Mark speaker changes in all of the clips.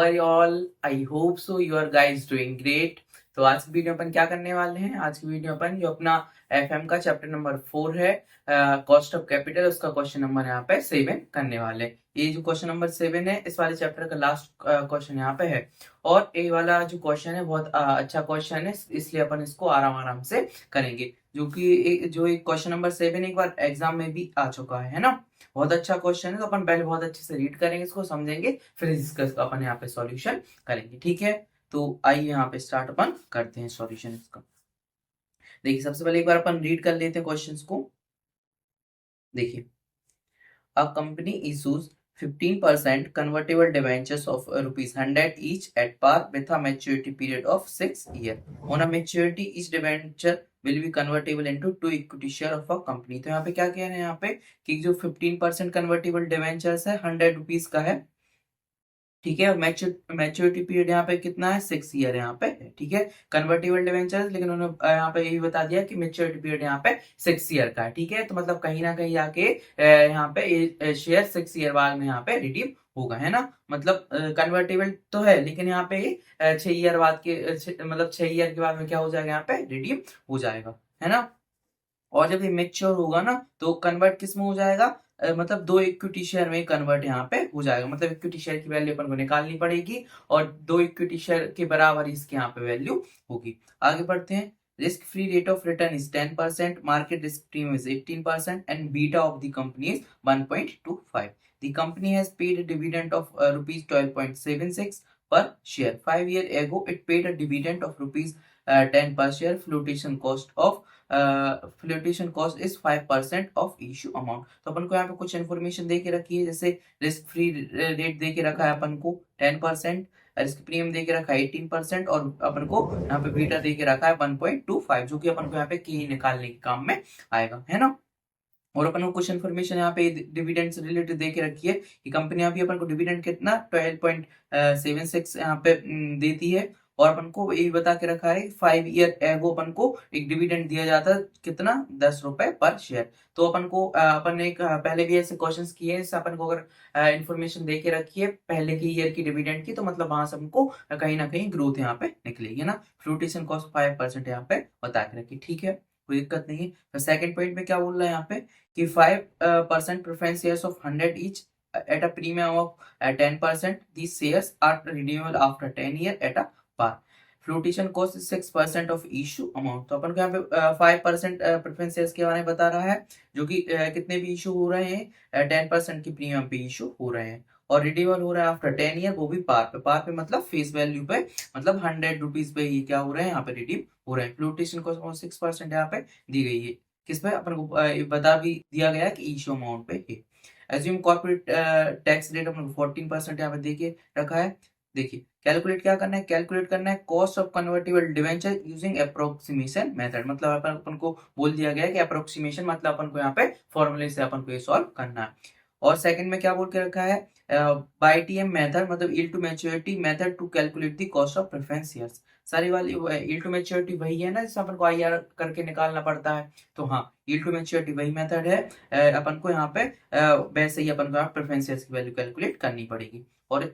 Speaker 1: Are you all? I hope so you are guys doing great. तो आज की video अपन क्या करने वाले हैं? आज की वीडियो अपन जो अपना एफएम का चैप्टर नंबर 4 है, कॉस्ट ऑफ कैपिटल, उसका क्वेश्चन नंबर यहाँ पे 7 करने वाले हैं। ये जो क्वेश्चन नंबर 7 है, इस वाले चैप्टर का लास्ट क्वेश्चन यहाँ पे है। और ये वाला जो क्वेश्चन है बहुत अच्छा क्वेश्चन है, इसलिए अपन इसको आराम आराम से करेंगे। जो एक क्वेश्चन नंबर 7 एक बार एग्जाम में भी आ चुका है ना। बहुत अच्छा क्वेश्चन है, तो अपन पहले बहुत अच्छे से रीड करेंगे, इसको समझेंगे, फिर इसका अपन यहाँ पे सॉल्यूशन करेंगे। ठीक है, तो आइए यहाँ पे स्टार्ट अपन करते हैं सॉल्यूशन इसका। देखिए, सबसे पहले एक बार अपन रीड कर लेते हैं क्वेश्चंस को। देखिए, a company issues 15% convertible debentures of rupees 100 each at par with a maturity period of 6 years. On a maturity, each debenture will be convertible into 2 equity share of a company. तो यहाँ पे क्या कह रहे हैं यहाँ पे कि जो 15% कन्वर्टेबल डिवेंचर्स है 100 रुपीज का है। ठीक है, और मैच्योरिटी पीरियड यहाँ पे कितना है? 6 ईयर यहाँ पे है। ठीक है, कन्वर्टेबल डिवेंचर्स, लेकिन उन्होंने यहाँ पे यही बता दिया कि मैच्योरिटी पीरियड यहाँ पे 6 ईयर का है। ठीक है, तो मतलब कहीं ना कहीं आके यहाँ पे शेयर 6 ईयर बाद में यहाँ पे रिडीम होगा, है ना। मतलब कन्वर्टेबल तो है, लेकिन यहाँ पे 6 ईयर बाद के मतलब 6 ईयर के बाद में क्या हो जाएगा? यहाँ पे रिडीम हो जाएगा, है ना। और जब ये मेच्योर होगा ना, तो कन्वर्ट किस में हो जाएगा? मतलब 2 इक्विटी शेयर में कन्वर्ट यहाँ पे हो जाएगा। मतलब इक्विटी शेयर की वैल्यू अपन को निकालनी पड़ेगी और 2 इक्विटी शेयर के बराबर इसकी यहाँ पे वैल्यू होगी। आगे बढ़ते हैं। Risk free rate of return is 10%, market risk premium is 18% and beta of the company is 1.25। The company has paid a dividend of rupees 12.76 per share. 5 year ago, it paid a dividend of rupees 10 per share. Flotation cost is 5% of issue amount. तो अपन को यहाँ पे कुछ information दे के रखी है, जैसे रिस्क फ्री रेट दे के रखा है अपन को 10%, रिस्क प्रीमियम दे के रखा है 18% और अपन को यहाँ पे बीटा दे के रखा है 1.25, जो कि अपन को यहाँ पे की निकालने के काम में आएगा, है ना। और अपन को कुछ इन्फॉर्मेशन यहाँ पे डिविडेंड से रिलेटेड दे के रखी है कि कंपनी अभी अपन को डिविडेंड कितना 12.76 यहाँ पे देती है। और अपन को ये बता के रखा है 5 ईयर एगो अपन को एक डिविडेंड दिया जाता है कितना? 10 रुपए पर शेयर। तो अपन को अपन एक पहले भी ऐसे क्वेश्चंस किए हैं, इससे अपन को अगर इन्फॉर्मेशन दे के रखी है पहले की ईयर की डिविडेंड की, तो मतलब वहां से हमको कहीं ना कहीं ग्रोथ यहाँ पे निकलेगी ना। फ्लोटेशन कॉस्ट 5% यहाँ पे बता के रखी, ठीक है, कोई दिक्कत नहीं। तो सेकंड पॉइंट में क्या बोल रहा है यहाँ पे कि 5% preference shares of 100 each at a premium of 10%. These shares are redeemable after 10 years at a par. Flotation cost is 6% of issue amount. तो अपन को यहाँ पे 5% प्रेफरेंस शेयर्स के बारे में बता रहा है, जो कि कितने भी इशू हो रहे हैं 10% की प्रीमियम पे इशू हो रहे हैं और रिडीमल हो रहा है आफ्टर 10 ईयर, वो भी पार पे। पार पे मतलब फेस वैल्यू पे, मतलब 100 रुपीज पे ये क्या हो रहे हैं यहाँ पे रिडीम हो रहे हैं। फ्लोटेशन कॉस्ट 6% यहाँ पे दी गई है। किस पे? अपन को बता भी दिया गया कि इशू अमाउंट पे है। एज्यूम कॉर्पोरेट टैक्स रेट अपन को 14% यहाँ पे देके रखा है। देखिए, कैलकुलेट क्या करना है? कैलकुलेट करना है cost of convertible debenture using approximation method. मतलब अपन को बोल दिया गया है कि अप्रोक्सीमेशन मतलब अपन को यहाँ पे फॉर्मूले से अपन को ये सॉल्व करना है। और सेकंड में क्या बोल के रखा है? बाय टीएम मेथड, मतलब yield to maturity method to calculate the cost of preference shares. सारी वाली यील्ड टू मैच्योरिटी वही है ना, जिससे अपन को आईआर करके निकालना पड़ता है। तो हाँ, यील्ड टू मैच्योरिटी वही मेथड है। अपन को यहाँ पे वैसे ही अपन को प्रेफरेंस शेयर्स की वैल्यू कैलकुलेट करनी पड़ेगी। और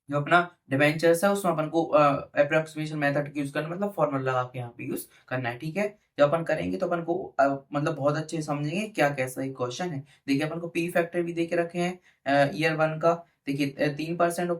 Speaker 1: जो अपना डिबेंचर्स है उसमें अपन को अप्रोक्सीमेशन मेथड यूज करना, मतलब फॉर्मूला लगा के यहाँ पे यूज करना है। ठीक है, जब अपन करेंगे तो अपन को मतलब बहुत अच्छे से समझेंगे क्या कैसा ही क्वेश्चन है। देखिए, अपन को पी फैक्टर भी देके रखे हैं ईयर 1 का। देखिए 3%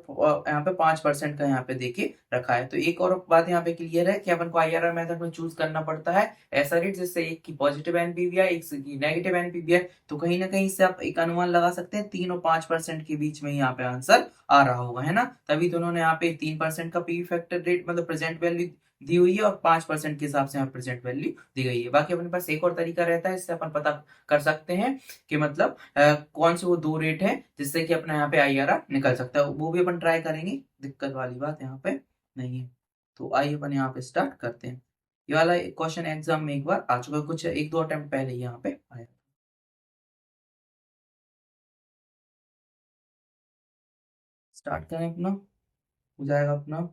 Speaker 1: यहाँ पे 5% का यहाँ पे देखिए रखा है। तो एक और बात यहाँ पे क्लियर है कि अपन को आईआरआर मेथड में चूज करना पड़ता है ऐसा रेट जिससे एक की पॉजिटिव एनपीवी है, एक की नेगेटिव एनपीवी है। तो कहीं ना कहीं से आप एक अनुमान लगा सकते हैं 3 और 5% के बीच में यहाँ पे आंसर आ रहा होगा, है ना। तभी तो उन्होंने यहाँ पे 3% का पी फैक्टर रेट मतलब प्रेजेंट वैल्यू दी हुई है और 5% के हिसाब से यहाँ प्रेजेंट वैल्यू दी गई है। बाकी अपने पास एक और तरीका रहता है, इससे अपन पता कर सकते हैं कि मतलब कौन से वो दो रेट है जिससे कि अपना यहाँ पे आईआरआर निकल सकता है। वो भी अपन ट्राई करेंगे, दिक्कत वाली बात यहाँ पे नहीं है। तो आइए अपन यहाँ पे स्टार्ट करते हैं। ये वाला क्वेश्चन एग्जाम में एक बार आ चुका है, कुछ एक दो अटेम्प्ट पहले यहाँ पे आया। स्टार्ट करें अपना, हो जाएगा अपना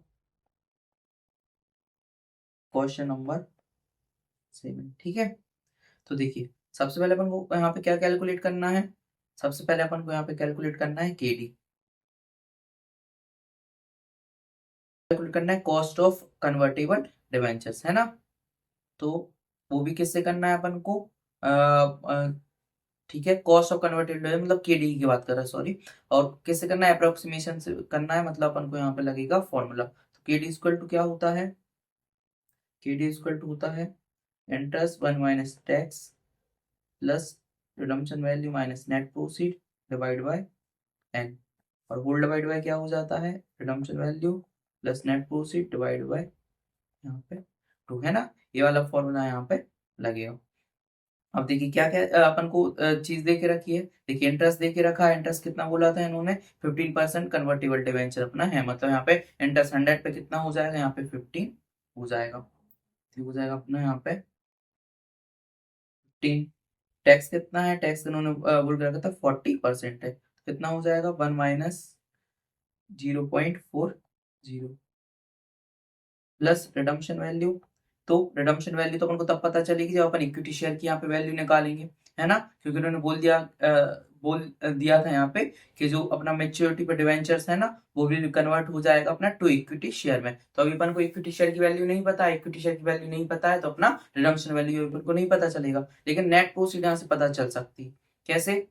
Speaker 1: क्वेश्चन नंबर 7। ठीक है, तो देखिए, सबसे पहले अपन को यहाँ पे क्या कैलकुलेट करना है? सबसे पहले अपन को यहाँ पे कैलकुलेट करना है केडी। कैलकुलेट करना है कॉस्ट ऑफ कन्वर्टेबल डिवेंचर्स, है ना। तो वो भी किससे करना है अपन को, ठीक है, कॉस्ट ऑफ कन्वर्टेड मतलब केडी की बात कर रहा है, सॉरी। और किससे करना है, अप्रोक्सीमेशन से करना है, मतलब अपन को यहाँ पे लगेगा फॉर्मूला। तो केडी इक्वल टू क्या होता है, केडी इक्वल टू होता है interest 1 minus tax plus redemption value minus net proceed divide by N. और होल डिवाइड बाय क्या हो जाता है, redemption value plus net proceed divide by यहाँ पे 2, है ना। ये वाला फॉर्मूला यहाँ पे लगेगा। अब देखिए क्या क्या अपन को चीज दे के रखी है, देखिए इंटरेस्ट दे के रखा है। इंटरेस्ट कितना बोला था इन्होंने, 15% कन्वर्टेबल डिवेंचर अपना है, मतलब यहाँ पे इंटरेस्ट 100 पे कितना हो जाएगा, यहाँ पे 15 हो जाएगा, ठीक हो जाएगा अपना यहाँ पे 15। टैक्स कितना है, टैक्स इन्होंने बोल के रखा था 40% है, तो कितना हो जाएगा 1 माइनस 0.40 प्लस रिडम्पशन वैल्यू। तो रिडम्पशन वैल्यू तो अपन को तब पता चलेगी जब अपन इक्विटी शेयर की यहाँ पे वैल्यू निकालेंगे, है ना। क्योंकि उन्होंने बोल दिया था यहाँ पे कि जो अपना मेच्योरिटी पे डिवेंचर्स है ना, वो भी कन्वर्ट हो जाएगा अपना टू इक्विटी शेयर में। तो अभी अपन को इक्विटी शेयर की वैल्यू नहीं पता है, इक्विटी शेयर की वैल्यू नहीं पता है, तो अपना रिडम्पशन वैल्यू अपन को नहीं पता चलेगा। लेकिन नेट प्रोसीड यहाँ से पता चल सकती है, कैसे,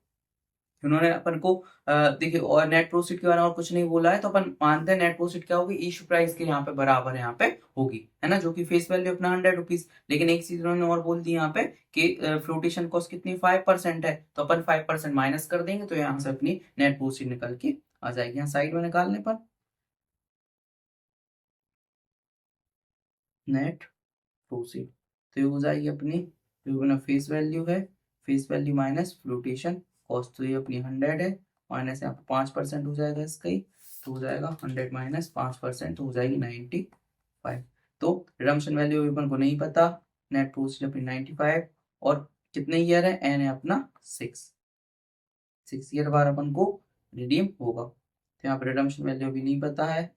Speaker 1: उन्होंने अपन को देखिए और नेट प्रोसीड के बारे में और कुछ नहीं बोला है, तो अपन मानते हैं नेट प्रोसीड क्या होगी, इशू प्राइस के यहाँ पे बराबर यहाँ पे होगी, है ना, जो कि फेस वैल्यू अपना 100 रुपीज। लेकिन एक चीज उन्होंने और बोल दी यहाँ पे कि फ्लोटेशन कॉस्ट कितनी 5% है, तो अपन 5% माइनस कर देंगे, तो यहाँ से अपनी नेट प्रोसीड निकल के आ जाएगी। यहाँ साइड में निकालने पर नेट प्रोसीड तो ये हो जाएगी अपनी, जो अपना फेस वैल्यू है, face value minus flotation cost, तो ये अपनी 100 है, माइनस यहाँ पे 5% हो जाएगा इसका ही, तो हो जाएगा 100 माइनस 5%, तो हो जाएगी 95। तो रिडम्पशन वैल्यू अपन को नहीं पता, नेट प्रोसीड अपनी 95, और कितने ईयर है, एन है अपना 6 ईयर बाद अपन को रिडीम होगा। तो यहाँ पे रिडम्पशन वैल्यू भी नहीं पता है,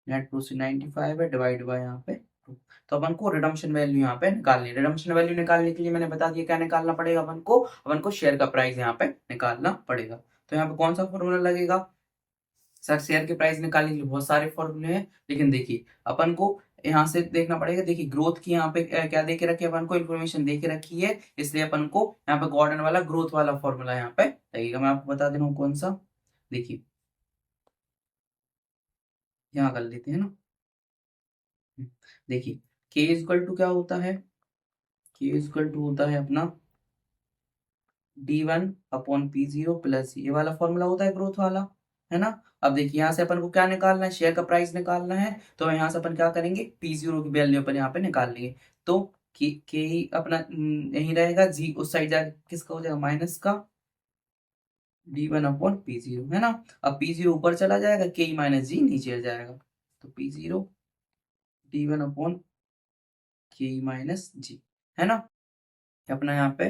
Speaker 1: नेट प्रोसीड 95 है, डिवाइड बाय यहाँ पे 2। तो अपन को रिडम्पशन वैल्यू यहाँ पे निकालनी है। रिडम्पशन वैल्यू निकालने के लिए मैंने बता दिया क्या निकालना पड़ेगा अपन को शेयर का प्राइस यहाँ पे निकालना पड़ेगा। तो यहाँ पे कौन सा फॉर्मूला लगेगा, सर शेयर के प्राइस निकालने के लिए बहुत सारे फॉर्मूले हैं, लेकिन देखिए अपन को यहाँ से देखना पड़ेगा। देखिए ग्रोथ की यहाँ पे क्या दे के रखी है, अपन को इन्फॉर्मेशन दे के रखी है, इसलिए अपन को यहाँ पे गॉर्डन वाला ग्रोथ वाला फॉर्मूला यहाँ पे लगेगा। मैं आपको बता दे रहा हूँ कौन सा, देखिए यहाँ कर लेते हैं ना। देखिए के इक्वल टू क्या होता है, के इक्वल टू होता है अपना D1/P0 प्लस ये वाला फॉर्मूला होता है ग्रोथ वाला, है ना। अब देखिए यहाँ से अपन को क्या निकालना है, शेयर का प्राइस निकालना है, तो यहाँ से अपन क्या करेंगे, P0 की वैल्यू अपन यहाँ पे निकाल लेंगे। तो के ही अपना यही रहेगा, जी उस साइड जाके किसका हो जाएगा, माइनस का D1/P0, है ना। अब P0 ऊपर चला जाएगा, के माइनस जी नीचे आ जाएगा, तो P0 D1/के माइनस जी, है ना। अपना यहाँ पे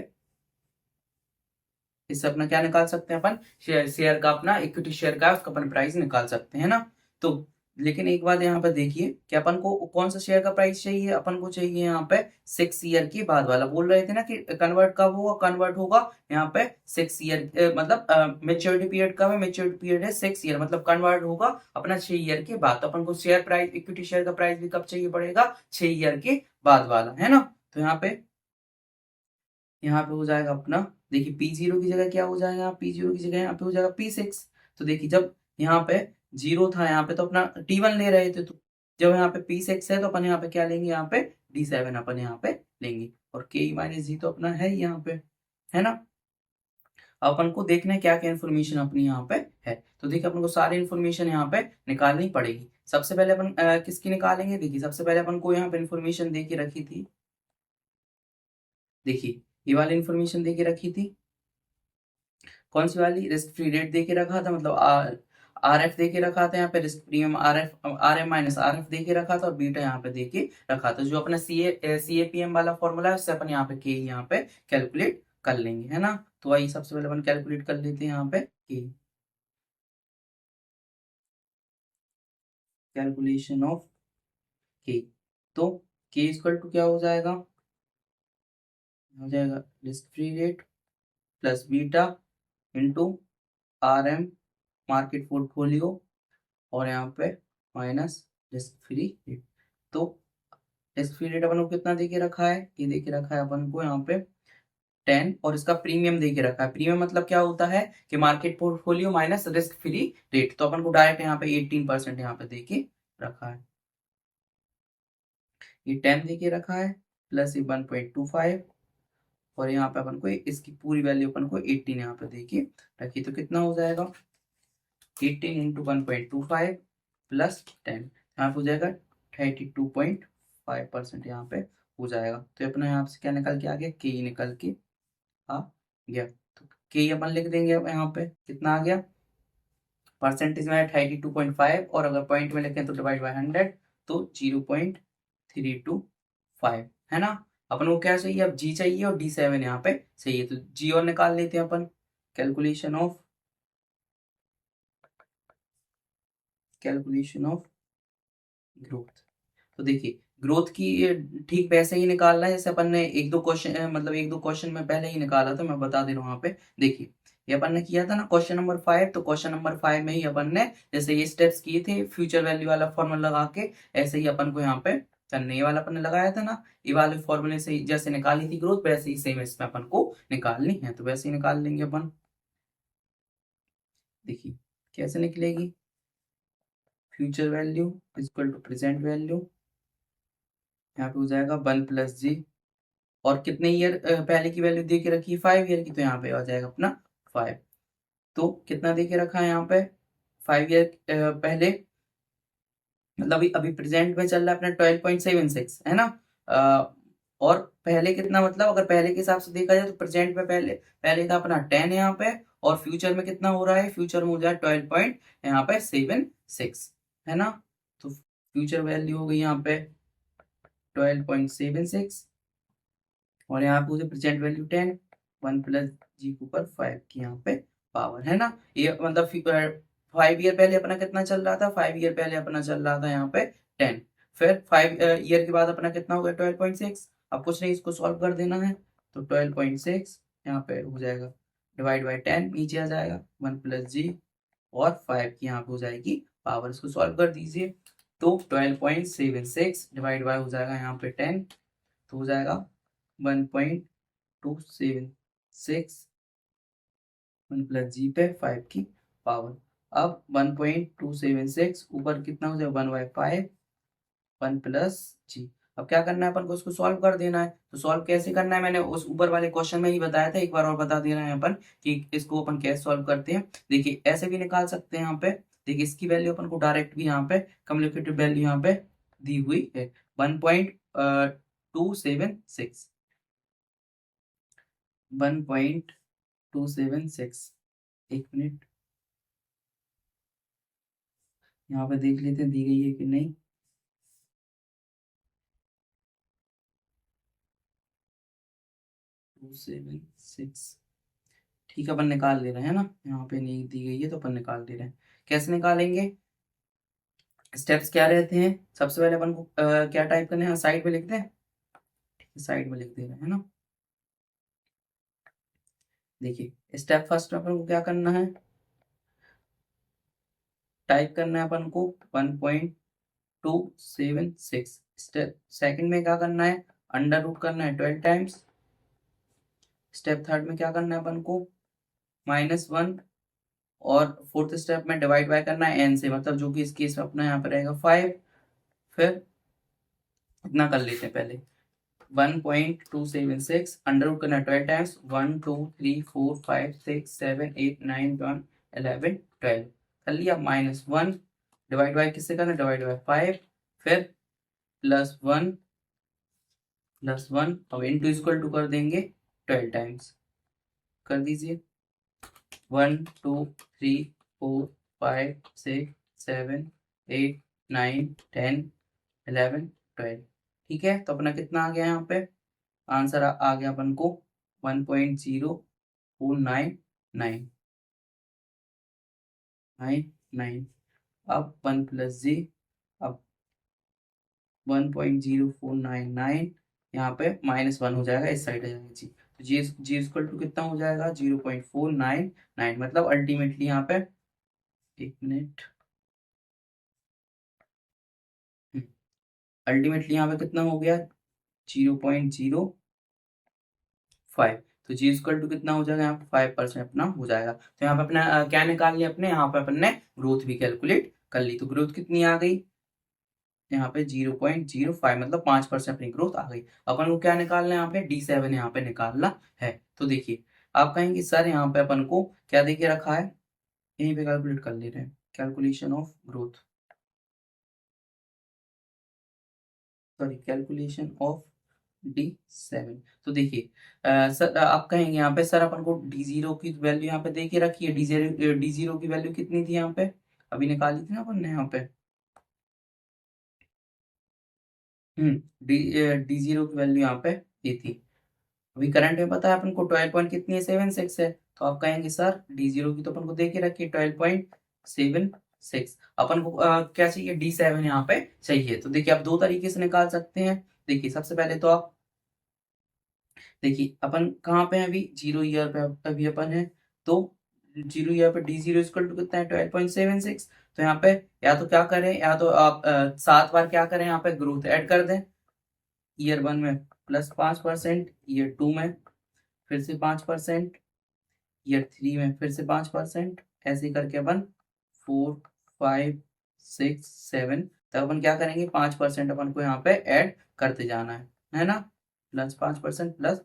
Speaker 1: इससे अपना क्या निकाल सकते हैं अपन, शेयर का अपना इक्विटी शेयर का उसका अपन प्राइस निकाल सकते हैं ना। तो लेकिन एक बात यहाँ पे देखिए कि अपन को कौन सा शेयर का प्राइस चाहिए, अपन को चाहिए यहाँ पे 6 ईयर के बाद वाला। बोल रहे थे ना कि कन्वर्ट कब होगा, कन्वर्ट होगा यहाँ पे 6 ईयर, मतलब मेच्योरिटी पीरियड कब है, मेच्योरिटी पीरियड है 6 ईयर, मतलब कन्वर्ट होगा अपना 6 ईयर के बाद। तो अपन को शेयर प्राइस, इक्विटी शेयर का प्राइस भी कब चाहिए पड़ेगा, 6 ईयर के बाद वाला, है ना। तो यहाँ पे हो जाएगा अपना, देखिए P0 की जगह क्या हो जाएगा, P0 की जगह यहाँ पे हो जाएगा P6। तो देखिए जब यहाँ पे 0 था, यहाँ पे तो अपना T1 ले रहे थे, तो जब यहाँ पे P6 है तो अपन यहाँ पे क्या लेंगे, यहाँ पे D7 अपन यहाँ पे लेंगे, और K माइनस जी तो अपना है यहाँ पे, है ना। अपन को देखना है क्या क्या इन्फॉर्मेशन अपनी यहाँ पे है। तो देखिए अपन को सारी इन्फॉर्मेशन यहाँ पे निकालनी पड़ेगी। सबसे पहले अपन किसकी निकालेंगे, देखिए सबसे पहले अपन को यहाँ पे इन्फॉर्मेशन दे के रखी थी, देखिए ये वाली इन्फॉर्मेशन दे के रखी थी, कौन सी वाली, रिस्क फ्री रेट दे के रखा था, मतलब आर एफ दे के रखा था यहाँ पे, risk premium R M minus R F दे के रखा था, और बीटा यहाँ पे दे के रखा था। जो अपना सी ए पी एम वाला फॉर्मूला है उससे अपन यहाँ पे के यहाँ पे कैलकुलेट कर लेंगे, है ना। तो वही सबसे पहले अपन कैलकुलेट कर लेते हैं यहाँ पे के, कैलकुलेशन ऑफ के। तो के इक्वल टू क्या हो जाएगा, हो जाएगा risk free rate plus beta into R M market portfolio, और यहाँ पे माइनस रिस्क फ्री रेट। तो रिस्क फ्री रेट अपन को कितना दे के रखा है, ये दे के रखा है अपन को यहाँ पे 10, और इसका प्रीमियम दे के रखा है। प्रीमियम मतलब क्या होता है कि market portfolio minus risk free rate, तो अपन को डायरेक्ट यहाँ पे 18% यहाँ पे दे के रखा है। ये 10 दे के रखा है प्लस ये 1.25, और यहाँ पे अपन को इसकी पूरी वैल्यू अपन को 18 यहाँ पे दे के रखी, तो कितना हो जाएगा 18 इंटू 1.25 प्लस 10, यहाँ पे हो जाएगा 32.5% यहाँ पे हो जाएगा। तो अपना यहाँ से क्या निकल के आ गया, के निकल के आ गया। तो के अपन लिख देंगे अब यहाँ पे कितना आ गया, परसेंटेज में 32.5, और अगर पॉइंट में लिखें तो डिवाइड बाय 100, तो 0.325 है ना। अपन को क्या चाहिए अब, जी चाहिए और D7 यहाँ पे चाहिए, तो जी और निकाल लेते हैं अपन। कैलकुलेशन ऑफ ग्रोथ, तो देखिए ग्रोथ की ठीक वैसे ही निकालना है जैसे अपन ने एक दो क्वेश्चन, मतलब एक दो क्वेश्चन में पहले ही निकाला था, मैं बता दे रहा हूँ यहाँ पे। देखिए ये अपन ने किया था ना क्वेश्चन नंबर 5, तो क्वेश्चन नंबर 5 में ही अपन ने जैसे ये स्टेप्स किए थे फ्यूचर वैल्यू वाला फॉर्मूला लगा के, ऐसे ही अपन को यहाँ पे करने, ये वाला अपन ने लगाया था ना, ये वाले फॉर्मूले से जैसे निकाली थी ग्रोथ, वैसे ही सेम इसमें अपन को निकालनी है, तो वैसे ही निकाल लेंगे अपन। देखिए कैसे निकलेगी, future value equal to present value, यहाँ पे हो जाएगा 1+G, और कितने ईयर पहले की वैल्यू दे के रखी है 5 ईयर की, तो यहाँ पे आ जाएगा अपना 5। तो कितना दे के रखा है यहाँ पे 5 ईयर पहले, मतलब अभी अभी प्रेजेंट में चल रहा है अपना 12.76 है ना। और पहले कितना, मतलब अगर पहले के हिसाब से देखा जाए तो प्रेजेंट में पहले पहले था अपना 10 यहाँ पे, और फ्यूचर में कितना हो रहा है, फ्यूचर में हो जाए 12 पॉइंट यहाँ पे 76 है ना। तो फ्यूचर वैल्यू हो गई यहाँ पे 12.76, और यहाँ पे मुझे प्रेजेंट वैल्यू 10, 1+G के ऊपर 5 की यहाँ पे पावर है ना। ये मतलब 5 ईयर पहले अपना कितना चल रहा था, 5 ईयर पहले अपना चल रहा था यहाँ पे 10, फिर 5 ईयर के बाद अपना कितना हो गया 12.6। अब कुछ नहीं, इसको सॉल्व कर देना है, तो 12.6 यहाँ पे हो जाएगा डिवाइड बाई 10, नीचे आ जाएगा 1+G, और 5 की यहाँ पे हो जाएगी पावर, इसको सॉल्व कर दीजिए। तो 12.76 डिवाइड बाई हो जाएगा यहाँ पे 10, तो हो जाएगा 1.276, 1+G पे 5 की पावर। अब 1.276 ऊपर कितना हो जाएगा 1/5, 1+G। अब क्या करना है अपन को, उसको सॉल्व कर देना है। तो सॉल्व कैसे करना है मैंने उस ऊपर वाले क्वेश्चन में ही बताया था, एक बार और बता देना है अपन कि इसको अपन कैसे सॉल्व करते हैं। देखिए ऐसे भी निकाल सकते हैं यहाँ पे, देखिए इसकी वैल्यू अपन को डायरेक्ट भी यहाँ पे कम्युनिकेटिव वैल्यू यहाँ पे दी हुई है 1.276, 1.276। एक मिनट यहाँ पे देख लेते हैं दी गई है कि नहीं। 276, ठीक है अपन निकाल ले रहे हैं ना, यहाँ पे नहीं दी गई है तो अपन निकाल ले रहे हैं। कैसे निकालेंगे, स्टेप्स क्या रहते हैं, सबसे पहले अपन को क्या टाइप करना है, साइड में लिखते हैं, साइड में लिख दे रहे हैं ना। देखिए स्टेप फर्स्ट में अपन को क्या करना है, टाइप करना है अपन को 1.276। स्टेप सेकंड में क्या करना है, अंडर रूट करना है 12 टाइम्स। स्टेप थर्ड में क्या करना है अपन को -1, और फोर्थ स्टेप में डिवाइड बाय करना है n से, मतलब जो कि इस केस में अपना यहाँ पे रहेगा 5। फिर इतना कर लेते हैं पहले 1.276 अंडर रूट करना है 12 टाइम्स, 1 2 3 4 5 6 7 8 9 10 11 12 कर लिया, -1 डिवाइड बाय किससे करना है, डिवाइड बाय 5, फिर +1 अब इनटू इक्वल टू कर देंगे 12 टाइम्स, कर दीजिए 1 2 3 4 5 6 7 8 9 10 11 12। ठीक है, तो अपना कितना आ गया यहाँ पे, आंसर आ गया अपन को 1.049999। अब 1+G, अब 1.0499, यहाँ पे -1 हो जाएगा, इस साइड आ जाएगा जी, तो जी इक्वल टू कितना हो जाएगा 0.499, मतलब अल्टीमेटली यहाँ पे, एक मिनट अल्टीमेटली यहाँ पे कितना हो गया 0.05। तो जी इक्वल टू कितना हो जाएगा यहाँ पे 5% अपना हो जाएगा। तो यहाँ पे अपना क्या निकाल लिया अपने, यहाँ पे अपन ने ग्रोथ भी कैलकुलेट कर ली। तो ग्रोथ कितनी आ गई यहाँ पे 0.05, मतलब 5% अपनी ग्रोथ आ गई। अपन को क्या निकालना है यहाँ पे, D7 यहाँ पे निकालना है। तो देखिए आप कहेंगे सर यहाँ पे अपन को क्या देके रखा है, यहीं पे कैलकुलेट कर ले रहे हैं, calculation of growth, sorry calculation of D7। तो देखिए सर आप कहेंगे यहाँ पे सर अपन को D0 की वैल्यू यहाँ पे दे के रखी है, D0 की वैल्यू कितनी थी यहाँ पे, अभी निकाली थी ना अपन ने यहाँ पे। D0 की वैल्यू यहाँ पे ये थी। अभी करंट में पता है अपन को 12 पॉइंट कितनी है, 76 है। तो आप कहेंगे सर D0 की तो अपन को दे के रखी है 12.76, अपन को क्या चाहिए, D7 यहाँ पे चाहिए। तो देखिए आप दो तरीके से निकाल सकते हैं। देखिए सबसे पहले तो आप देखिए अपन कहाँ पे हैं, अभी 0 ईयर पे अभी अपन है। तो 0 ईयर पे D0 इक्वल टू कितना है 12.76। तो यहाँ पे या तो क्या करें, या तो आप 7 बार क्या करें यहाँ पे ग्रोथ ऐड कर दें, ईयर 1 में प्लस 5%, ईयर 2 में फिर से 5%, ईयर 3 में फिर से 5%, ऐसे ही करके अपन 4, 5, 6, 7 तब अपन क्या करेंगे 5% अपन को यहाँ पे ऐड करते जाना है ना, प्लस 5% प्लस।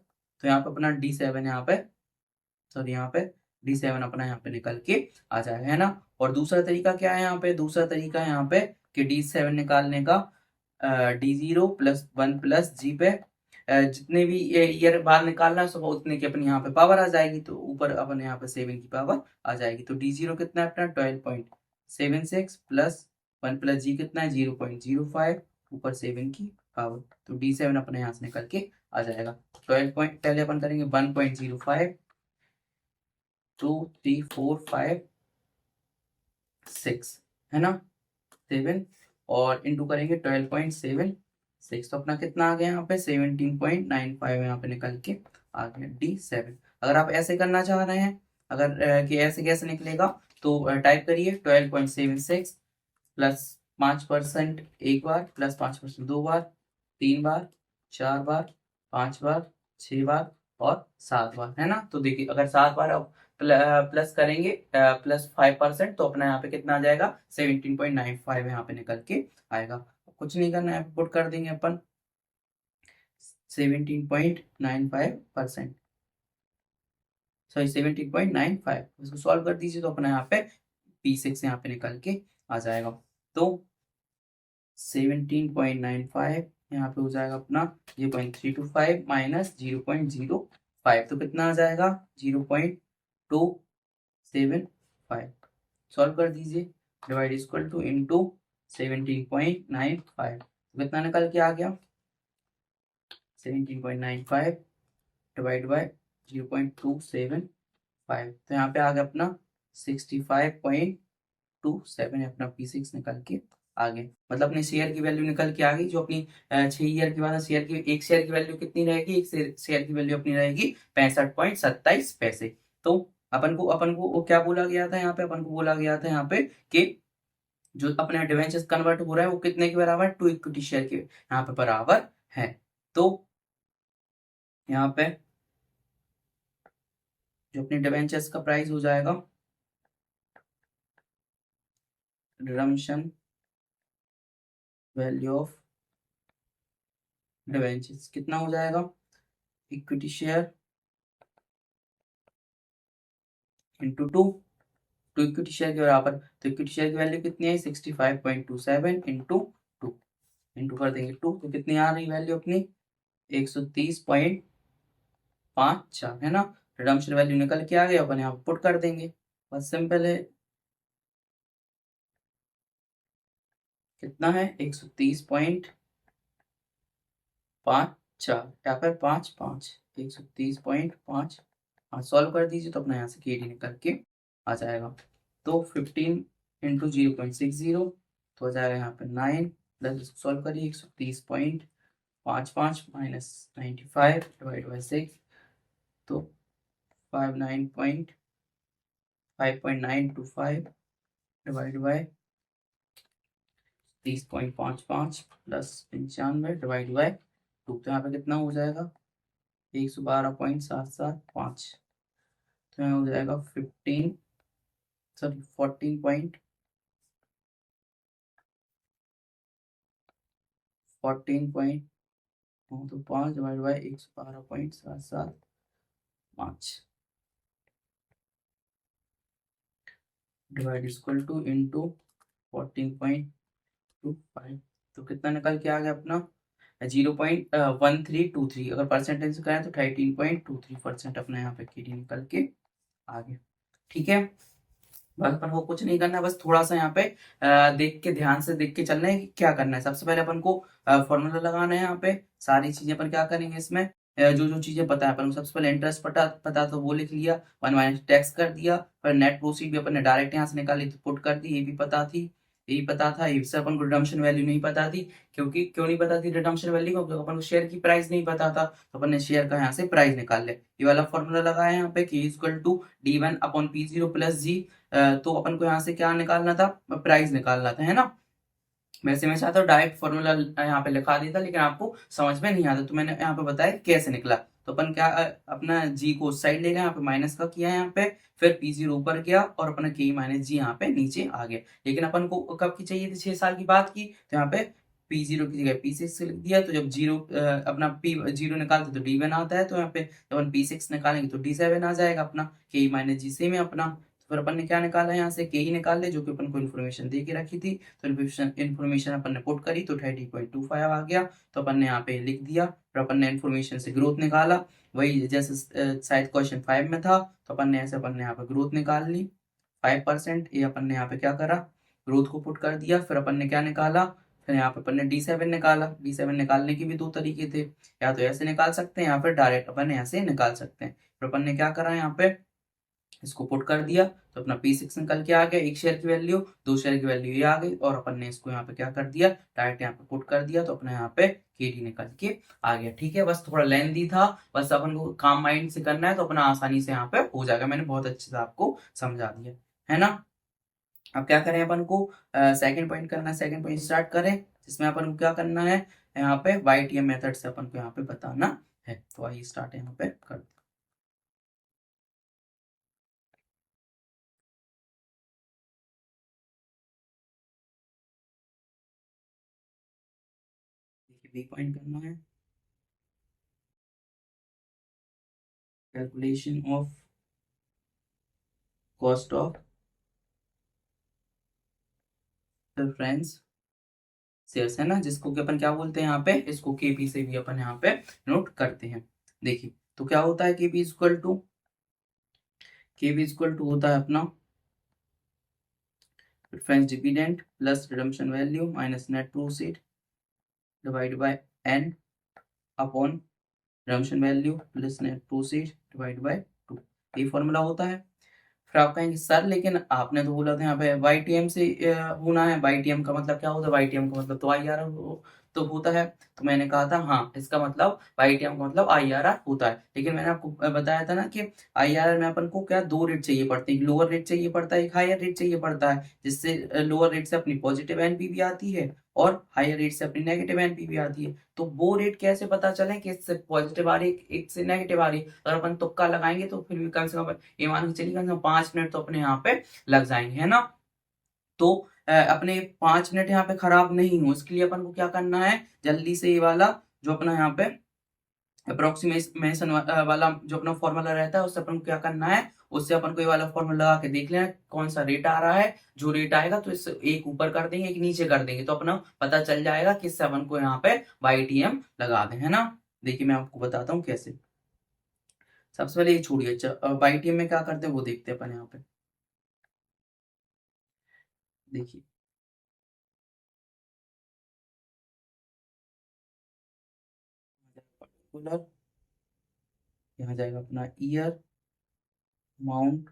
Speaker 1: तो यहाँ पे अपना D7 यहाँ पे, सॉरी यहाँ पे D7 अपना यहाँ पे निकल के आ जाएगा, है ना। और दूसरा तरीका क्या है यहाँ पे, दूसरा तरीका है यहाँ पे कि D7 निकालने का D0 प्लस 1 प्लस जी पे जितने भी ईयर बाहर निकालना है सब उतने की अपनी यहाँ पे पावर आ जाएगी। तो ऊपर अपन यहाँ पे 7 की पावर आ जाएगी। तो D0 कितना है अपना 12.76 प्लस 1 प्लस जी कितना है 0.05, ऊपर 7 की पावर। तो D7 अपने यहाँ से निकल के आ जाएगा। 12 पॉइंट पहले अपन करेंगे 1.05, 2, 3, 4, 5, 6 है ना, 7 और इंटू करेंगे 12.76। तो अपना कितना आ गया यहाँ पे 17.95 यहाँ पे निकल के आ गया D7। अगर आप ऐसे करना चाह रहे हैं, अगर कि ऐसे कैसे निकलेगा, तो टाइप करिए 12.76 प्लस 5% एक बार, प्लस 5% 2 बार, 3 बार, 4 बार, 5 बार, 6 बार और 7 बार, है ना। तो देखिए अगर 7 बार आप प्लस करेंगे प्लस 5%, तो अपना यहाँ पे कितना आ जाएगा 17.95 यहाँ पे निकल के आएगा। कुछ नहीं करना है, पुट कर देंगे अपन 17.95%, सॉरी 17.95, इसको सॉल्व कर दीजिए तो अपना यहाँ पे P6 यहाँ पे निकल के आ जाएगा। तो 17.95 यहाँ पे हो जाएगा अपना 0.325 माइनस 0.05, तो कितना आ जाएगा 0.275। सॉल्व कर दीजिए, डिवाइड इक्वल टू इंटू 17.95, तो कितना निकल के आ गया 17.95 डिवाइड बाय 0.275। तो यहाँ पे आ गया अपना 65.27 अपना P6 निकल के आ गए। मतलब अपने शेयर की वैल्यू निकल के आ गई, जो अपनी 6 ईयर के बाद शेयर की, एक शेयर की वैल्यू कितनी रहेगी, एक शेयर की वैल्यू अपनी रहेगी 65.27 पैसे। तो अपन को वो क्या बोला गया था यहाँ पे, अपन को बोला गया था यहाँ पे कि जो अपने डिवेंचर्स कन्वर्ट हो रहा है वो कितने के बराबर, 2 इक्विटी शेयर के यहाँ पे बराबर है। तो यहाँ पे जो अपने डिवेंचर्स का प्राइस हो जाएगा, रिडम्पशन वैल्यू ऑफ डिवेंचर्स कितना हो जाएगा, equity share into 2 equity share के बराबर। तो इक्विटी शेयर की वैल्यू कितनी है 65.27 इंटू 2, इंटू कर देंगे 2, तो कितनी आ रही वैल्यू अपनी 130.54, है ना। रिडम्पशन वैल्यू निकल के आ गई, अपन यहाँ पुट कर देंगे, बस सिंपल है। कितना है 130.54 या फिर 55, 130.5। हाँ सॉल्व कर दीजिए तो अपना यहाँ से KD निकल के आ जाएगा। तो 15 इंटू 0.60 तो हो जाएगा यहाँ पे 9, प्लस इसको सॉल्व करिए 130.55 माइनस 95 डिवाइड बाई 6, तो 5.925 divide by 30.55 plus 95 divide by 2, तो यहाँ पे कितना हो जाएगा 112.775, तो यहाँ हो जाएगा 14 पॉइंट 14 तो 5 divide by 112.775 divide equal two into 14.25, तो कितना निकल के आ गया अपना 0.1323, अगर परसेंटेज से करें तो 13.23% अपना यहाँ पे केडी निकल के आ गया। ठीक है, बस अपन को कुछ नहीं करना है, बस थोड़ा सा यहाँ पे देख के ध्यान से देख के चलना है कि क्या करना है। सबसे पहले अपन को फॉर्मूला लगाना है। यहाँ पे सारी चीजें अपन क्या करेंगे इसमें, जो जो चीजें पता है अपन को, सबसे पहले इंटरेस्ट पता तो वो लिख लिया, 1 माइनस टैक्स कर दिया, पर नेट प्रोसीड भी अपन ने डायरेक्ट यहाँ से निकाली तो पुट कर दी, ये भी पता थी, यही पता था। इससे अपन को रिडम्पशन वैल्यू नहीं पता थी, क्योंकि क्यों नहीं पता थी रिडम्पशन वैल्यू को, क्योंकि अपन को शेयर की प्राइस नहीं पता था, तो अपन ने शेयर का यहाँ से प्राइस निकाल लिया। ये वाला फॉर्मूला लगाया यहाँ पे K equal to D1/P0 plus g, तो अपन को यहाँ से क्या निकालना था, प्राइस निकालना था, है ना। वैसे मैं चाहता हूँ डायरेक्ट फॉर्मूला यहाँ पे लिखा देता, लेकिन आपको समझ में नहीं आता, तो मैंने यहाँ पे बताया कैसे निकला। तो अपन क्या अपना जी को उस साइड ले गए, यहाँ पे माइनस का किया यहाँ पे, फिर P0 ऊपर गया और अपना K माइनस जी यहाँ पे नीचे आ गया। लेकिन अपन को कब की चाहिए थी, 6 साल की बात की, तो यहाँ पे P0 की जगह P6 लिख दिया। तो जब जीरो अपना P0 निकालते तो D1 आता है, तो यहाँ पे जब अपन P6 निकालेंगे तो D7 आ जाएगा अपना, K माइनस जी सेम है अपना। तो फिर अपन ने क्या निकाला, यहाँ से K ही निकाल ले, जो कि अपन को इन्फॉर्मेशन दे के रखी थी। तो इन्फॉर्मेशन अपन ने पुट करी तो 30.25 आ गया, तो अपन ने यहाँ पे लिख दिया। फिर अपन ने इन्फॉर्मेशन से ग्रोथ निकाला, वही जैसे शायद क्वेश्चन 5 में था, तो अपन ने ऐसे अपन ने यहाँ पे ग्रोथ निकाल ली 5%। ये अपन ने यहाँ पे क्या करा, ग्रोथ को पुट कर दिया। फिर अपन ने क्या निकाला, फिर यहाँ पे अपन ने D7 निकाला। D7 निकालने के भी दो तरीके थे, या तो ऐसे निकाल सकते हैं या फिर डायरेक्ट अपन ऐसे निकाल सकते हैं। फिर अपन ने क्या करा, यहाँ पे इसको पुट कर दिया, तो अपना P6 निकल के आ गया, एक शेयर की वैल्यू, दो शेयर की वैल्यू ये आ गई, और अपन ने इसको यहाँ पे क्या कर दिया, डायरेक्ट यहाँ पे पुट कर दिया, तो अपना यहाँ पे KD निकल के आ गया। ठीक है, बस थोड़ा लेंथी था, बस अपन को काम माइंड से करना है, तो अपना आसानी से यहाँ पे हो जाएगा। मैंने बहुत अच्छे से आपको समझा दिया, है ना। अब क्या करें, अपन को सेकंड पॉइंट करना है। सेकंड पॉइंट स्टार्ट करें, जिसमें अपन को क्या करना है, यहाँ पे YTM मेथड से अपन को यहाँ पे बताना है। तो आइए स्टार्ट यहाँ पे कर, बी पॉइंट करना है, calculation of cost of preference shares, है ना, जिसको कि अपन क्या बोलते हैं यहाँ पे, इसको KP से भी अपन यहाँ पे नोट करते हैं। देखिए, तो क्या होता है, KP इक्वल टू होता है अपना preference dividend plus redemption value minus net proceed divide bye N upon redemption value plus net proceed divide bye 2, ये फॉर्मूला होता है। फिर आप कहेंगे सर लेकिन आपने तो बोला था यहाँ पे YTM से होना है, YTM का मतलब क्या होता है, YTM का मतलब तो IRR तो होता है। तो मैंने कहा था हाँ, इसका मतलब YTM का मतलब IRR होता है। लेकिन मैंने आपको बताया था ना कि IRR में अपन को क्या दो रेट चाहिए पड़ते हैं, एक लोअर रेट चाहिए पड़ता है, एक हायर रेट चाहिए पड़ता है, जिससे लोअर रेट से अपनी पॉजिटिव एनपीवी आती है और हायर रेट से अपनी नेगेटिव एनपीवी आती है। तो वो रेट कैसे पता चले कि इससे पॉजिटिव आ रही है, एक से नेगेटिव आ रही है। अगर अपन तुक्का लगाएंगे तो फिर भी कम से कम ये मान के चलिए कम से कम 5 मिनट तो अपने यहाँ पे लग जाएंगे, है ना। तो अपने 5 मिनट यहाँ पे खराब नहीं हो, इसके लिए अपन को क्या करना है, जल्दी से ये वाला जो अपना यहाँ पे अप्रोक्सीमेशन वाला जो अपना फॉर्मूला रहता है, उससे अपन को क्या करना है, उससे अपन को ये वाला फॉर्मूला लगा के देख लेना कौन सा रेट आ रहा है। जो रेट आएगा तो इससे एक ऊपर कर देंगे, एक नीचे कर देंगे, तो अपना पता चल जाएगा कि इससे अपन को यहाँ पे YTM लगा दें, है ना। देखिए मैं आपको बताता हूँ कैसे। सबसे पहले ये छोड़िए, YTM में क्या करते हैं वो देखते हैं अपन यहाँ पे। देखिए, पर्टिकुलर, यहाँ जाएगा अपना ईयर अमाउंट,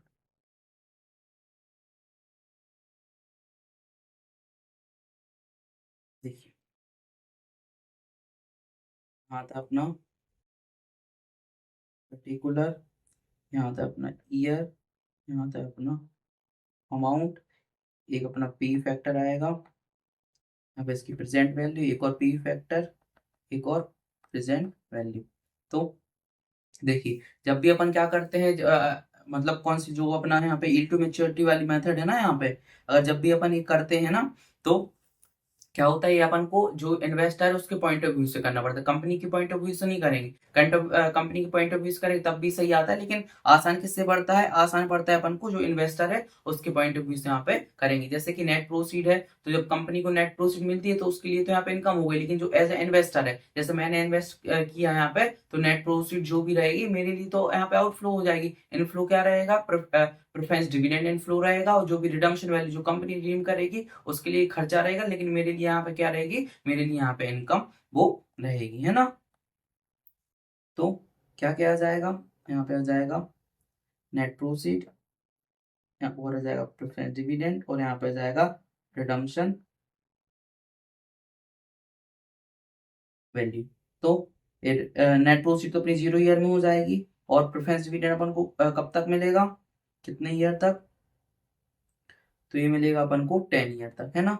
Speaker 1: देखिए यहाँ था अपना पर्टिकुलर, यहाँ था अपना ईयर, यहाँ था अपना अमाउंट, एक अपना P फैक्टर आएगा, अब इसकी प्रेजेंट वैल्यू, एक और पी फैक्टर, एक और प्रेजेंट वैल्यू। तो देखिए जब भी अपन क्या करते हैं मतलब कौन सी जो अपना यहाँ पे यील्ड टू मैच्योरिटी वाली मेथड है ना, यहाँ पे अगर जब भी अपन ये करते हैं ना, तो क्या होता है, ये अपन को जो इन्वेस्टर है उसके पॉइंट ऑफ व्यू से करना पड़ता है, कंपनी के पॉइंट ऑफ व्यू से नहीं करेंगे। कंपनी के पॉइंट ऑफ व्यू से करेंगे तब भी सही आता है, लेकिन आसान किससे पड़ता है, आसान पड़ता है अपन को जो इन्वेस्टर है उसके पॉइंट ऑफ व्यू से यहाँ पे करेंगे। जैसे कि नेट प्रोसीड है, तो जब कंपनी को नेट प्रोसीड मिलती है तो उसके लिए तो यहाँ पे इनकम हो गई, लेकिन जो एज ए इन्वेस्टर है, जैसे मैंने इन्वेस्ट किया यहाँ पे, तो नेट प्रोसीड जो भी रहेगी मेरे लिए तो यहाँ पे आउटफ्लो हो जाएगी। इनफ्लो क्या रहेगा, प्रेफरेंस डिविडेंड इनफ्लो रहेगा, और जो भी रिडम्पशन वैल्यू जो कंपनी रिडीम करेगी उसके लिए खर्चा रहेगा, लेकिन मेरे लिए यहाँ पे क्या रहेगी, मेरे लिए यहाँ पे इनकम वो रहेगी, है ना। तो क्या क्या आ जाएगा, यहाँ पे आ जाएगा नेट प्रोसीड, यहाँ पर आ जाएगा प्रेफरेंस डिविडेंड, और यहाँ पे आ जाएगा रिडम्पशन वैल्यू। तो नेट प्रोसीड तो अपनी 0 ईयर में हो जाएगी, और प्रेफरेंस डिविडेंड अपन को कब तक मिलेगा, कितने ईयर तक, तो ये मिलेगा अपन को 10 ईयर तक, है ना।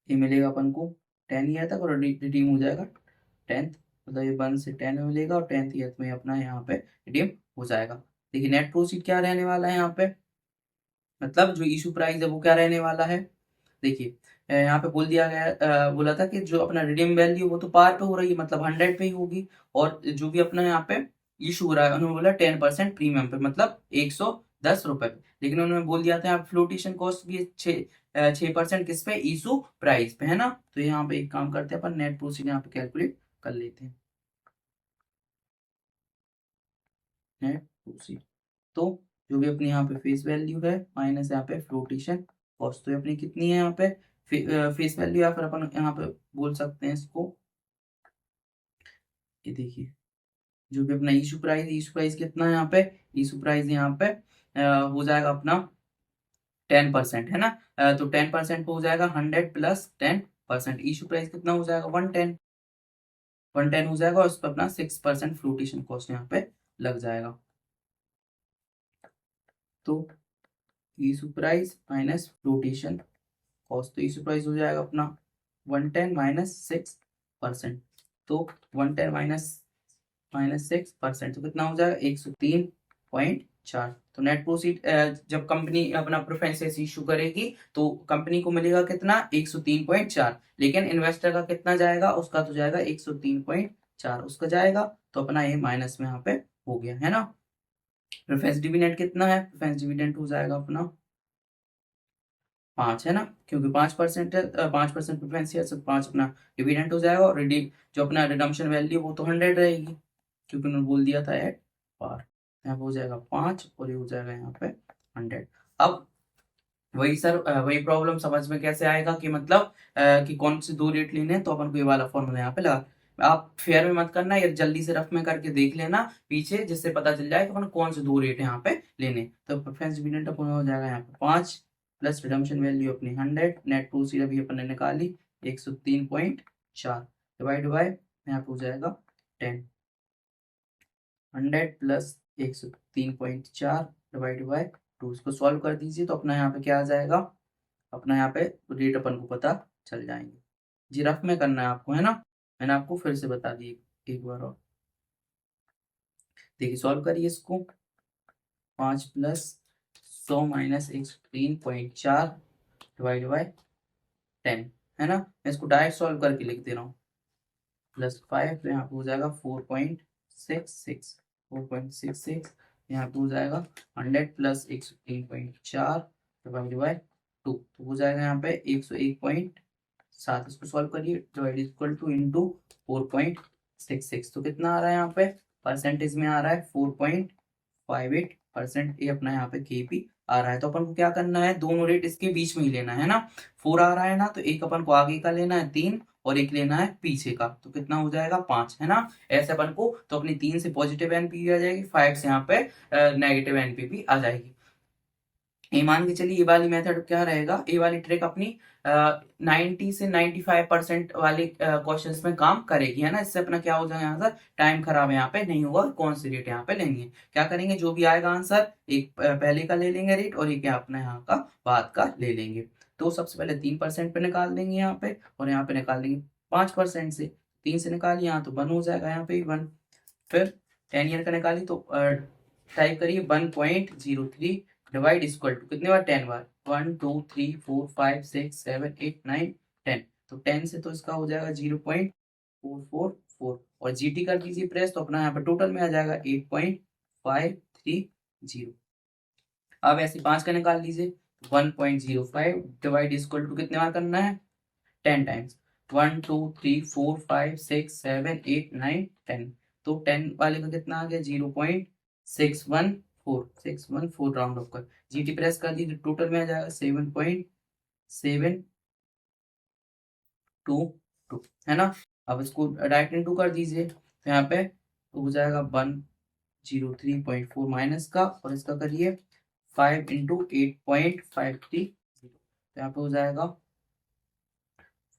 Speaker 1: ये मिलेगा अपन को 10 ईयर तक, और रिडीम हो जाएगा 10th, मतलब ये 1 से 10 में मिलेगा, और 10th ईयर में अपना यहाँ पे रिडीम हो जाएगा। देखिए नेट प्रोसीड क्या रहने वाला है यहाँ पे, मतलब जो इशू प्राइस है वो क्या रहने वाला है। देखिए यहाँ पे बोल दिया गया, बोला था कि जो अपना रिडीम वैल्यू वो तो पार पे हो रही है, मतलब 100 पे ही होगी, और जो भी अपना यहाँ पे इशू हो रहा है उन्होंने बोला 10% प्रीमियम पे, मतलब 110 रुपए पे, लेकिन उन्होंने बोल दिया था यहाँ फ्लोटेशन कॉस्ट भी 6% किस पे, इशू प्राइस पे, है ना। तो यहाँ पे एक काम करते हैं अपन, नेट प्रोसीड यहाँ पे कैलकुलेट कर लेते हैं, नेट प्रोसीड। तो जो भी अपनी यहाँ पे फेस वैल्यू है माइनस यहाँ पे फ्लोटेशन कॉस्ट, तो ये अपनी कितनी है यहाँ पे फेस वैल्यू, या फिर अपन यहाँ पे बोल सकते हैं इसको, ये देखिए जो भी अपना इशू प्राइस कितना है यहाँ पे, इशू प्राइस यहाँ पे हो जाएगा अपना 10%, है ना। तो 10% हो जाएगा 100 + 10%, इशू प्राइस कितना हो जाएगा 110 हो जाएगा, और उस पर अपना 6% फ्लोटेशन कॉस्ट यहाँ पे लग जाएगा। तो issue price minus flotation cost, तो इशू प्राइस हो जाएगा अपना 110 - 6%, तो 110 माइनस 6%, तो कितना हो जाएगा 103.4। तो नेट प्रोसीड जब कंपनी अपना प्रेफरेंसेस इशू करेगी तो कंपनी को मिलेगा कितना 103.4, लेकिन इन्वेस्टर का कितना जाएगा, उसका तो जाएगा 103.4 उसका जाएगा, तो अपना ये माइनस में यहाँ पे हो गया, है ना। प्रेफरेंस डिविडेंड कितना है, प्रेफरेंस डिविडेंड हो जाएगा अपना 5, है ना, क्योंकि 5% है, 5% प्रेफरेंस है, सब 5 अपना डिविडेंड हो जाएगा, और रिडीम जो अपना रिडम्पशन वैल्यू वो तो 100 रहेगी, क्योंकि उन्होंने बोल दिया था एट पार। यहाँ पे हो जाएगा 5, और ये हो जाएगा यहाँ पे 100। अब वही सर वही प्रॉब्लम समझ में कैसे आएगा कि मतलब कि कौन से दो रेट लेने हैं, तो अपन को ये वाला फॉर्मूला यहाँ पे लगा, आप फेयर में मत करना, ये जल्दी से रफ में करके देख लेना पीछे, जिससे पता चल जाए कि अपन कौन से दो रेट यहाँ पे लेने। तो प्रेफरेंस डिविडेंड अपन हो जाएगा यहाँ पे 5 प्लस रिडम्पशन वैल्यू अपनी 100, नेट प्रोसीड अभी अपन ने निकाली 103.4, डिवाइड बाय यहाँ पे हो जाएगा 10, 100 प्लस 103.4 डिवाइड बाय 2, इसको सॉल्व कर दीजिए, तो अपना यहाँ पे क्या आ जाएगा, अपना यहाँ पे रेट अपन को पता चल जाएंगे। जी रफ में करना है आपको, है ना, मैंने आपको फिर से बता दी एक बार और। देखिए सॉल्व करिए इसको, 5 प्लस 100 माइनस 103.4 डिवाइड बाय 10, है ना। मैं इसको डायरेक्ट सॉल्व करके लिख दे रहा हूँ, +5, तो यहाँ पे हो जाएगा 4.66, यहाँ पे हो जाएगा 100 प्लस 103.4 डिवाइड बाय 2, तो हो जाएगा यहाँ पे 101.7, इसको सॉल्व करिए, डिवाइड इक्वल टू इंटू 4.66, तो कितना आ रहा है यहाँ पे परसेंटेज में आ रहा है 4.58%, ये अपना यहाँ पे केपी आ रहा है। तो अपन को क्या करना है, दोनों रेट इसके बीच में ही लेना है ना, 4 आ रहा है ना, तो एक अपन को आगे का लेना है 3, और एक लेना है पीछे का, तो कितना हो जाएगा 5, है ना। ऐसे अपन को, तो अपनी 3 से पॉजिटिव एनपीवी आ जाएगी, 5 से यहाँ पे नेगेटिव एनपीवी आ जाएगी। ये मान के चलिए ये वाली मेथड क्या रहेगा, ये वाली ट्रिक अपनी 90 से 95% वाले क्वेश्चंस में काम करेगी, है ना। इससे अपना क्या हो जाएगा, यहाँ सर टाइम खराब यहाँ पे नहीं होगा, कौन सी रेट यहाँ पे लेंगे, क्या करेंगे, जो भी आएगा आंसर एक पहले का ले लेंगे रेट, और एक अपना यहाँ का बाद का ले लेंगे। तो सबसे पहले 3% पे निकाल देंगे यहाँ पे, और यहाँ पे निकाल देंगे 5% से। 3 से निकालिए यहाँ तो 1 हो जाएगा, यहाँ पे भी 1। फिर 10 ईयर का निकालिए तो टाइप करिए 1.03 डिवाइड इक्वल टू कितने बार, 10 बार, 1 2 3 4 5 6 7 8 9 10। तो 10 से तो इसका हो जाएगा 0.444, और जीटी कर दीजिए प्रेस, तो अपना यहाँ पे टोटल में आ जाएगा 8.530। अब ऐसे 5 का निकाल लीजिए, 1.05 डिवाइड इक्वल टू कितने बार करना है, 10 टाइम्स, 1 2 3 4 5 6 7 8 9 10। तो 10 वाले का कितना आ गया, 0.614 राउंड ऑफ कर, जीटी प्रेस कर दीजिए, टोटल में आ जाएगा 7.722, है ना। अब इसको डायरेक्ट इनटू कर दीजिए, तो यहाँ पे तो हो जाएगा 103.4 माइनस का, और इसका करिए 5 इंटू 8.530, तो यहाँ पे हो जाएगा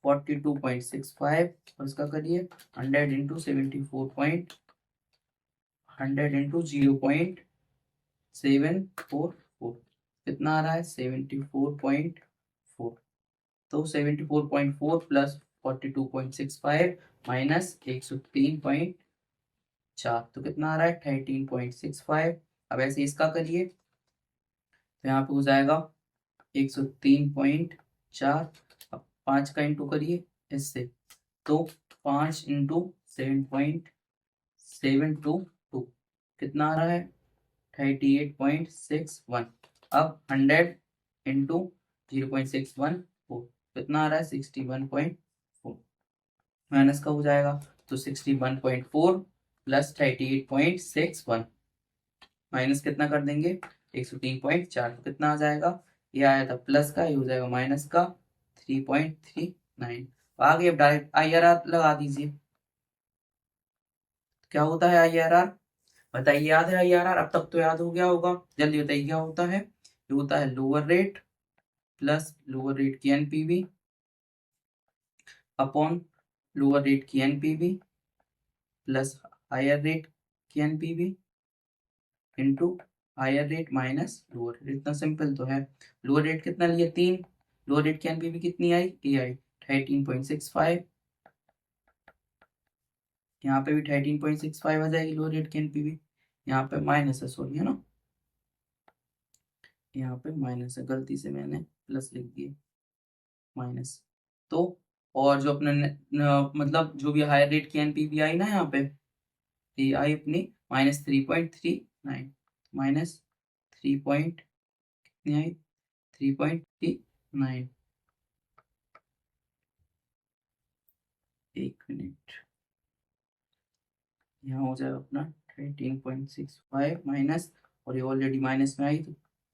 Speaker 1: 42.65, और इसका करिए 100 इंटू 0.744, कितना आ रहा है, 74.4। तो 74.4 प्लस 42.65 माइनस 103.4, तो कितना आ रहा है, 13.65। अब ऐसे इसका करिए, तो यहाँ पे हो जाएगा 103.4। अब 5 का इंटू करिए इससे, तो 5 इंटू 7.722 कितना आ रहा है, 38.61। अब 100 इंटू 0.614 कितना आ रहा है, 61.4, माइनस का हो जाएगा, तो 61.4 प्लस 38.61 माइनस कितना कर देंगे, 103.4, तो कितना आ जाएगा, ये आया था प्लस का, ये हो जाएगा माइनस का 3.39। आगे अब डायरेक्ट IRR लगा दीजिए। क्या होता है IRR, बताइए, याद है IRR, अब तक तो याद हो गया होगा, जल्दी बताइए क्या होता है। ये होता है lower rate plus lower rate की NPV अपॉन लोअर रेट की NPV प्लस हायर रेट की NPV into higher rate minus lower rate. इतना सिंपल तो है। लोअर रेट कितना लिया, 3, लोअर रेट की NPV कितनी आई, ये आई 13.65, यहाँ पे भी 13.65 आ जाएगी लोअर रेट की NPV, यहाँ पे माइनस है, सॉरी, है ना, यहाँ पे माइनस है, गलती से मैंने प्लस लिख दिया, माइनस। तो और जो अपने मतलब जो भी हायर रेट की NPV आई ना, यहाँ पे ये आई अपनी -3.39, माइनस 3 पॉइंट कितनी आई, 3.39, एक मिनट, यहाँ हो जाएगा अपना 13.65 माइनस, और ये ऑलरेडी माइनस में आई तो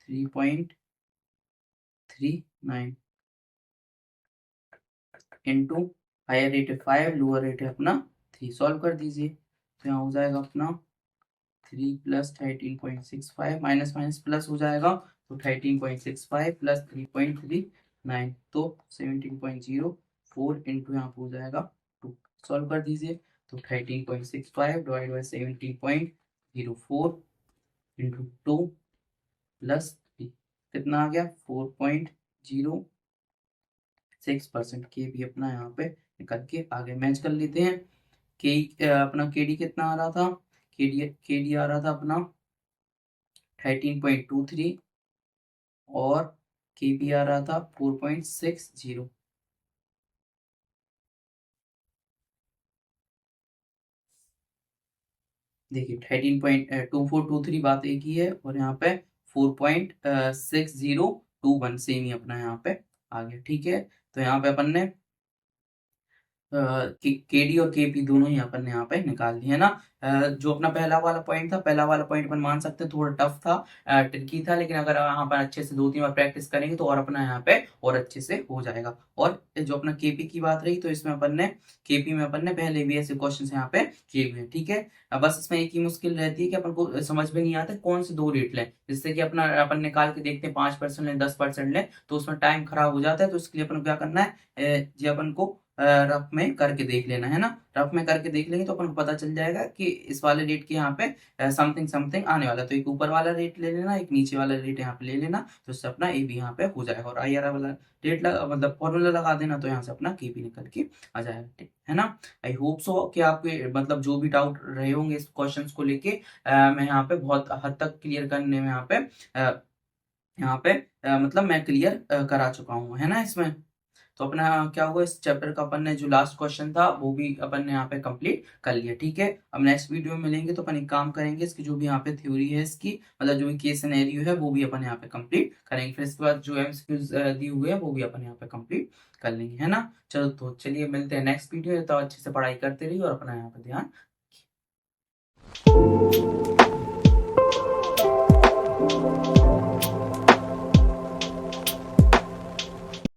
Speaker 1: 3.39 इंटू हायर रेट है 5, लोअर रेट है अपना 3, सॉल्व कर दीजिए, तो यहाँ हो जाएगा अपना 3 प्लस 13.65 माइनस माइनस प्लस हो जाएगा, तो 13.65 प्लस 3.39, तो 17.04 इंटू यहाँ पे हो जाएगा 2, सॉल्व कर दीजिए, तो 13.65 डिवाइड बाई 17.04 इंटू 2 प्लस 3 कितना आ गया, 4.06%। के भी अपना यहाँ पे निकल के आगे मैच कर लेते हैं। के अपना KD कितना आ रहा था, KD आ रहा था अपना 13.23, और KB आ रहा था 4.60। देखिए 13.2423 बात एक ही है, और यहाँ पे 4.6021 सेम ही अपना यहाँ पे आ गया, ठीक है। तो यहाँ पे अपन ने KD और KP दोनों ही अपन ने यहाँ पे निकाल लिए, है ना। जो अपना पहला वाला पॉइंट था, पहला वाला पॉइंट अपन मान सकते हैं थोड़ा टफ था, ट्रिकी था, लेकिन अगर यहाँ पर अच्छे से 2-3 बार प्रैक्टिस करेंगे तो और अपना यहाँ पे और अच्छे से हो जाएगा। और जो अपना KP की बात रही, तो इसमें अपन ने KP में अपन ने पहले भी ऐसे क्वेश्चन यहाँ पे किए हुए हैं, ठीक है। बस इसमें एक ही मुश्किल रहती है कि अपन को समझ में नहीं आता कौन से 2 रेट लें, जिससे कि अपना अपन निकाल के देखते हैं 5% लें 10% लें, तो उसमें टाइम खराब हो जाता है। तो इसके लिए अपन को क्या करना है, जी अपन को रफ में करके देख लेना, है ना? रफ में करके देख लेंगे तो अपन को पता चल जाएगा कि इस वाले रेट के यहाँ पे समथिंग समथिंग आने वाला है। तो एक ऊपर वाला रेट ले लेना, एक नीचे वाला रेट यहाँ पे ले लेना, तो इससे अपना ए भी यहाँ पे हो जाएगा। और IRR वाला रेट मतलब फॉर्मूला लगा देना, तो यहाँ से अपना के भी निकल के आ जाएगा, ठीक है ना? आई होप सो कि आपके मतलब जो भी डाउट रहे होंगे इस क्वेश्चंस को लेके मैं यहाँ पे बहुत हद तक क्लियर करने में मतलब मैं क्लियर करा चुका हूँ, है ना इसमें? तो अपना क्या हुआ, इस चैप्टर का अपन ने जो लास्ट क्वेश्चन था वो भी अपन ने यहाँ पे कंप्लीट कर लिया, ठीक है? अब नेक्स्ट वीडियो में मिलेंगे तो अपन एक काम करेंगे, इसकी जो भी यहाँ पे थ्योरी है इसकी, मतलब जो भी केस सिनेरियो है वो भी अपन यहाँ पे कंप्लीट करेंगे। फिर इसके बाद जो MCQs दी हुए है वो भी अपन यहाँ पे कंप्लीट कर लेंगे, है ना? चलो तो चलिए मिलते हैं नेक्स्ट वीडियो। तो अच्छे से पढ़ाई करते रहिए और अपना यहाँ पे ध्यान रखिए।